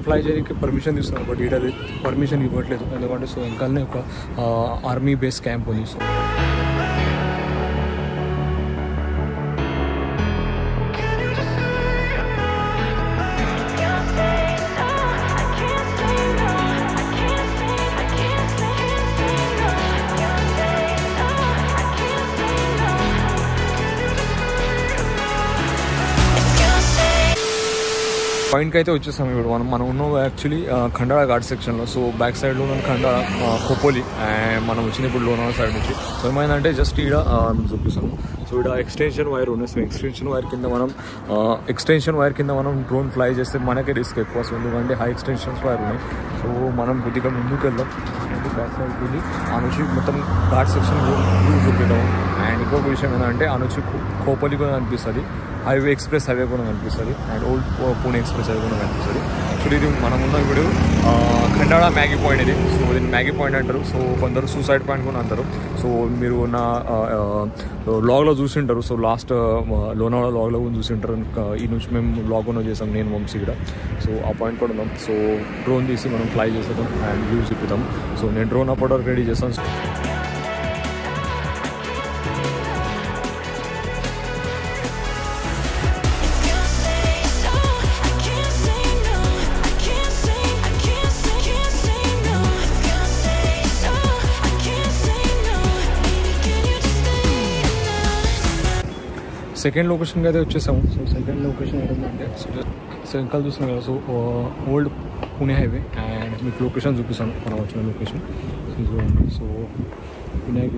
Fly చేయడానికి permission తీసుకున్నాను, but ఇక్కడ పర్మిషన్ ఇవ్వట్లేదు. ఎందుకంటే సో వెనకాలనే ఒక ఆర్మీ బేస్ క్యాంప్ ఉంది. సో పాయింట్కి అయితే వచ్చేసాము. ఇప్పుడు మనం ఉన్నాం యాక్చువల్లీ ఖండాళ ఘాట్ సెక్షన్లో. సో బ్యాక్ సైడ్లో ఉన్న ఖండాళ కోపోలి అండ్ మనం వచ్చిన ఇప్పుడు లోనాల సైడ్ నుంచి. సో ఏమైందంటే జస్ట్ ఇక్కడ చూపిస్తాను. సో ఇక్కడ ఎక్స్టెన్షన్ వైర్ ఉన్నాయి. సో ఎక్స్టెన్షన్ వైర్ కింద మనం డ్రోన్ ఫ్లై చేస్తే మనకే రిస్క్ ఎక్కువ. సో ఎందుకంటే హై ఎక్స్టెన్షన్స్ వైర్ ఉన్నాయి. సో మనం కొద్దిగా ముందుకు వెళ్దాం, బ్యాక్ సైడ్కి వెళ్ళి ఆ నుంచి మొత్తం ఘాట్ సెక్షన్ చూపిద్దాం. అండ్ ఇంకొక విషయం ఏంటంటే ఆ నుంచి కోపోలి కూడా కనిపిస్తుంది, హైవే ఎక్స్ప్రెస్ హైవే కూడా కనిపిస్తుంది, and old Pune express highway కూడా కనిపిస్తుంది. యాక్చువల్లీ ఇది మనం ఉన్న ఇప్పుడు ఖండాళ మ్యాగీ పాయింట్ ఇది. సో దీన్ని మ్యాగీ పాయింట్ అంటారు. సో కొందరు సూసైడ్ పాయింట్ కూడా అంటారు. సో మీరు నా వ్లాగ్లో చూసింటారు. సో లాస్ట్ లోనావాడ వ్లాగ్లో కూడా చూసింటారు. ఈ నుంచి మేము వ్లాగ్ కూడా చేసాం, నేను వంశీ కూడా. సో ఆ పాయింట్ కూడా ఉన్నాం. సో డ్రోన్ తీసి మనం ఫ్లై చేసేద్దాం అండ్ వ్యూ చూపిద్దాం. సో నేను డ్రోన్ అప్పటి వరకు రెడీ చేస్తాను. సెకండ్ లొకేషన్కి అయితే వచ్చేసాము. సో సెకండ్ లొకేషన్ ఏంటంటే సో ఇంకా చూస్తున్నాం కదా. So old Pune highway and మీకు లొకేషన్ చూపిస్తాను, మనం వచ్చిన లొకేషన్ చూడండి. సో వినాయక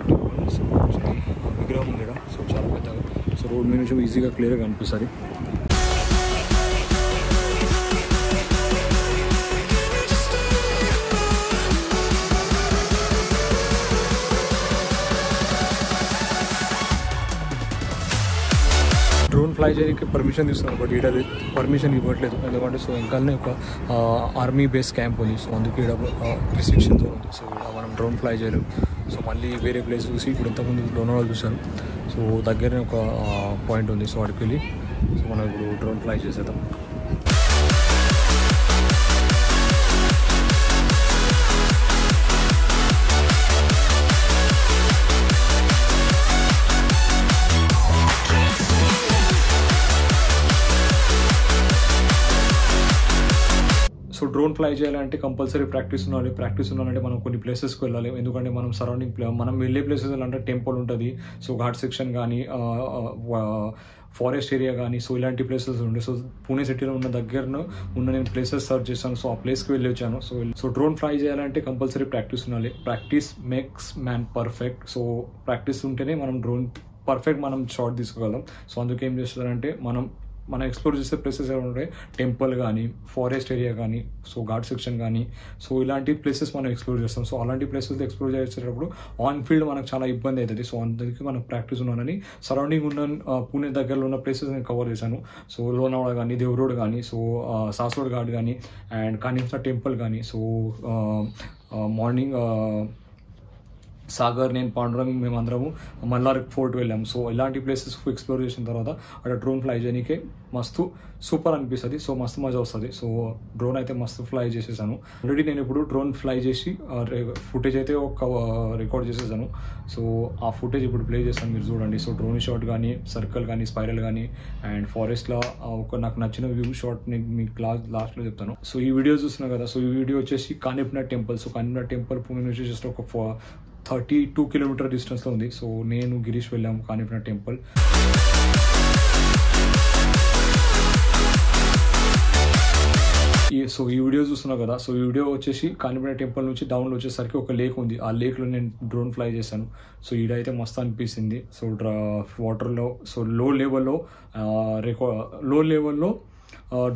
విగ్రహం ఉంది ఇక్కడ. సో చాలా పెద్దగా. సో రోడ్ మీద నుంచి ఈజీగా క్లియర్గా కనిపిస్తుంది. డ్రోన్ ఫ్లై చేయడానికి పర్మిషన్ తీసుకున్నాను, బట్ ఇక్కడ పర్మిషన్ ఇవ్వట్లేదు. ఎందుకంటే సో వెనకాలనే ఒక ఆర్మీ బేస్ క్యాంప్ ఉంది. సో అందుకే ఇక్కడ రిస్ట్రిక్షన్తో ఉంది. సో ఇక్కడ మనం డ్రోన్ ఫ్లై చేయలేము. సో మళ్ళీ వేరే ప్లేస్ చూసి ఇప్పుడు ఇంతకుముందు లోనావాడ చూసాను. సో దగ్గరనే ఒక పాయింట్ ఉంది. సో అక్కడికి వెళ్ళి సో మనం ఇప్పుడు డ్రోన్ ఫ్లై చేసేద్దాం. సో డ్రోన్ ఫ్లై చేయాలంటే కంపల్సరీ ప్రాక్టీస్ ఉండాలి. ప్రాక్టీస్ ఉండాలంటే మనం కొన్ని ప్లేసెస్కి వెళ్ళాలి. ఎందుకంటే మనం సరౌండింగ్ మనం వెళ్ళే ప్లేసెస్ అంటే టెంపుల్ ఉంటుంది. సో ఘాట్ సెక్షన్ కానీ ఫారెస్ట్ ఏరియా కానీ సో ఇలాంటి ప్లేసెస్ ఉండే. సో పూణే సిటీలో ఉన్న దగ్గరను ఉన్న నేను ప్లేసెస్ సర్చ్ చేశాను. సో ఆ ప్లేస్కి వెళ్ళి వచ్చాను. సో డ్రోన్ ఫ్లై చేయాలంటే కంపల్సరీ ప్రాక్టీస్ ఉండాలి. Practice makes man perfect. So practice ఉంటేనే మనం డ్రోన్ పర్ఫెక్ట్ మనం షాట్ తీసుకోగలం. సో అందుకే ఏం చేస్తారంటే మనం ఎక్స్ప్లోర్ చేసే ప్లేసెస్ ఏమైనా ఉంటాయి, టెంపుల్ కానీ ఫారెస్ట్ ఏరియా కానీ సో ఘాట్ సెక్షన్ కానీ సో ఇలాంటి ప్లేసెస్ మనం ఎక్స్ప్లోర్ చేస్తాం. సో అలాంటి ప్లేసెస్ ఎక్స్ప్లోర్ చేసేటప్పుడు ఆన్ ఫీల్డ్ మనకు చాలా ఇబ్బంది అవుతుంది. సో అందుకే మనకు ప్రాక్టీస్ ఉన్నానని సరౌండింగ్ ఉన్న పూణే దగ్గరలో ఉన్న ప్లేసెస్ నేను కవర్ చేశాను. సో లోనావాడ కానీ, దేవరోడ్ కానీ, సో సాస్వడ్ ఘాట్ కానీ అండ్ కానింసా టెంపుల్ కానీ, సో మార్నింగ్ సాగర్, నేను పాండురంగ్ మేమందరము మల్లార్ ఫోర్ట్ వెళ్ళాము. సో ఇలాంటి ప్లేసెస్ ఎక్స్ప్లోర్ చేసిన తర్వాత అక్కడ డ్రోన్ ఫ్లై చేయడానికి మస్తు సూపర్ అనిపిస్తుంది. సో మస్తు మజా వస్తుంది. సో డ్రోన్ అయితే మస్తు ఫ్లై చేసేసాను. ఆల్రెడీ నేను ఇప్పుడు డ్రోన్ ఫ్లై చేసి ఫుటేజ్ అయితే ఒక రికార్డ్ చేసేసాను. సో ఆ ఫుటేజ్ ఇప్పుడు ప్లే చేస్తాను, మీరు చూడండి. సో డ్రోన్ షాట్ కానీ, సర్కిల్ కానీ, స్పైరల్ కానీ అండ్ ఫారెస్ట్లో ఒక నాకు నచ్చిన వ్యూ షాట్ నేను మీకు లాస్ట్లో చెప్తాను. సో ఈ వీడియో చూస్తున్నా కదా. సో ఈ వీడియో వచ్చేసి కానిప్నాథ్ టెంపుల్. సో కానిప్నాథ్ టెంపుల్ పూణే నుంచి జస్ట్ ఒక 32 కిలోమీటర్ డిస్టెన్స్లో ఉంది. సో నేను గిరీష్ వెళ్ళాము కానిప్నాథ్ టెంపుల్. సో ఈ వీడియో చూస్తున్నా కదా. సో ఈ వీడియో వచ్చేసి కానిప్నాథ్ టెంపుల్ నుంచి డౌన్లో వచ్చేసరికి ఒక లేక్ ఉంది. ఆ లేక్లో నేను డ్రోన్ ఫ్లై చేశాను. సో ఈడైతే మస్తు అనిపిస్తుంది. సో వాటర్లో సో లో లెవెల్లో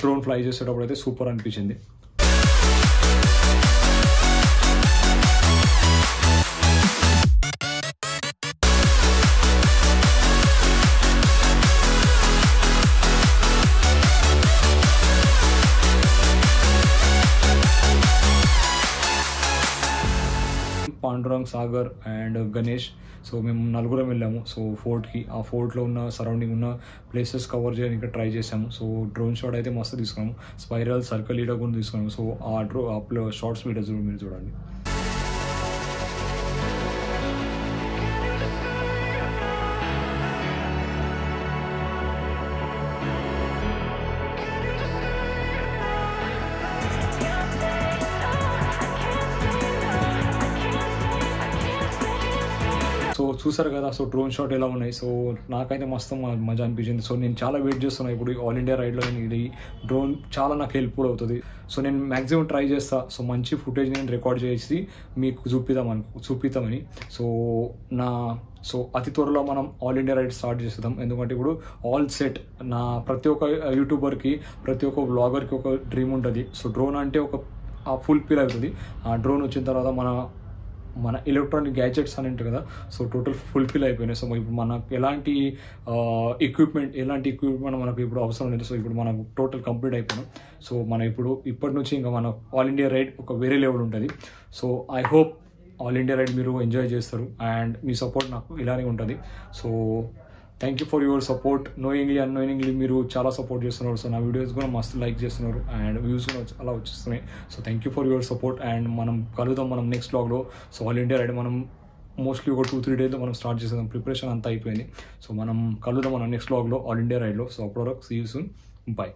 డ్రోన్ ఫ్లై చేసేటప్పుడు అయితే సూపర్ అనిపించింది. పాండురంగ్, సాగర్ అండ్ గణేష్. సో మేము నలుగురం వెళ్ళాము. సో ఫోర్ట్కి, ఆ ఫోర్ట్లో ఉన్న సరౌండింగ్ ఉన్న ప్లేసెస్ కవర్ చేయడానికి ట్రై చేసాము. సో డ్రోన్ షాట్ అయితే మస్తు తీసుకున్నాము. స్పైరల్ సర్కిల్ ఈడ కూడా తీసుకున్నాము. సో ఆ షార్ట్స్ వీడియోస్ మీరు చూడండి. సో చూసారు కదా, సో డ్రోన్ షాట్ ఎలా ఉన్నాయి. సో నాకైతే మస్తు మజా అనిపించింది. సో నేను చాలా వెయిట్ చేస్తున్నాను ఇప్పుడు ఆల్ ఇండియా రైడ్లో. నేను ఇది డ్రోన్ చాలా నాకు హెల్ప్ఫుల్ అవుతుంది. సో నేను మ్యాక్సిమం ట్రై చేస్తా. సో మంచి ఫుటేజ్ నేను రికార్డ్ చేసి మీకు చూపిద్దామని. సో అతి త్వరలో మనం ఆల్ ఇండియా రైడ్ స్టార్ట్ చేద్దాం. ఎందుకంటే ఇప్పుడు ఆల్ సెట్, నా ప్రతి ఒక్క యూట్యూబర్కి, ప్రతి ఒక్క వ్లాగర్కి ఒక డ్రీమ్ ఉంటుంది. సో డ్రోన్ అంటే ఒక ఫుల్ ఫీల్ అవుతుంది. ఆ డ్రోన్ వచ్చిన తర్వాత మన ఎలక్ట్రానిక్ గ్యాజెట్స్ అని ఉంటుంది కదా, సో టోటల్ ఫుల్ఫిల్ అయిపోయినాయి. సో ఇప్పుడు మనకు ఎలాంటి ఎక్విప్మెంట్ మనకు ఇప్పుడు అవసరం లేదు. సో ఇప్పుడు మనం టోటల్ కంప్లీట్ అయిపోయినాం. సో మనం ఇప్పటి నుంచి ఇంకా మన ఆల్ ఇండియా రైడ్ ఒక వేరే లెవెల్ ఉంటుంది. So I hope all India ride మీరు ఎంజాయ్ చేస్తారు అండ్ మీ సపోర్ట్ నాకు ఇలానే ఉంటుంది. So thank you for your support. Knowingly unknowingly మీరు చాలా సపోర్ట్ చేస్తున్నారు. సో నా వీడియోస్ కూడా మస్తు లైక్ చేస్తున్నారు అండ్ వ్యూస్ కూడా అలా వచ్చేస్తున్నాయి. So thank you for your support and మనం కలుద్దాం మనం నెక్స్ట్ వ్లాగ్లో. సో ఆల్ ఇండియా రైడ్ మనం మోస్ట్లీ ఒక 2-3 డేస్లో మనం స్టార్ట్ చేసేద్దాం. ప్రిపరేషన్ అంతా అయిపోయింది. సో మనం కలుద్దాం మనం నెక్స్ట్ వ్లాగ్లో ఆల్ ఇండియా రైడ్లో. సో అప్పటివరకు సీ యూ సూన్. బై.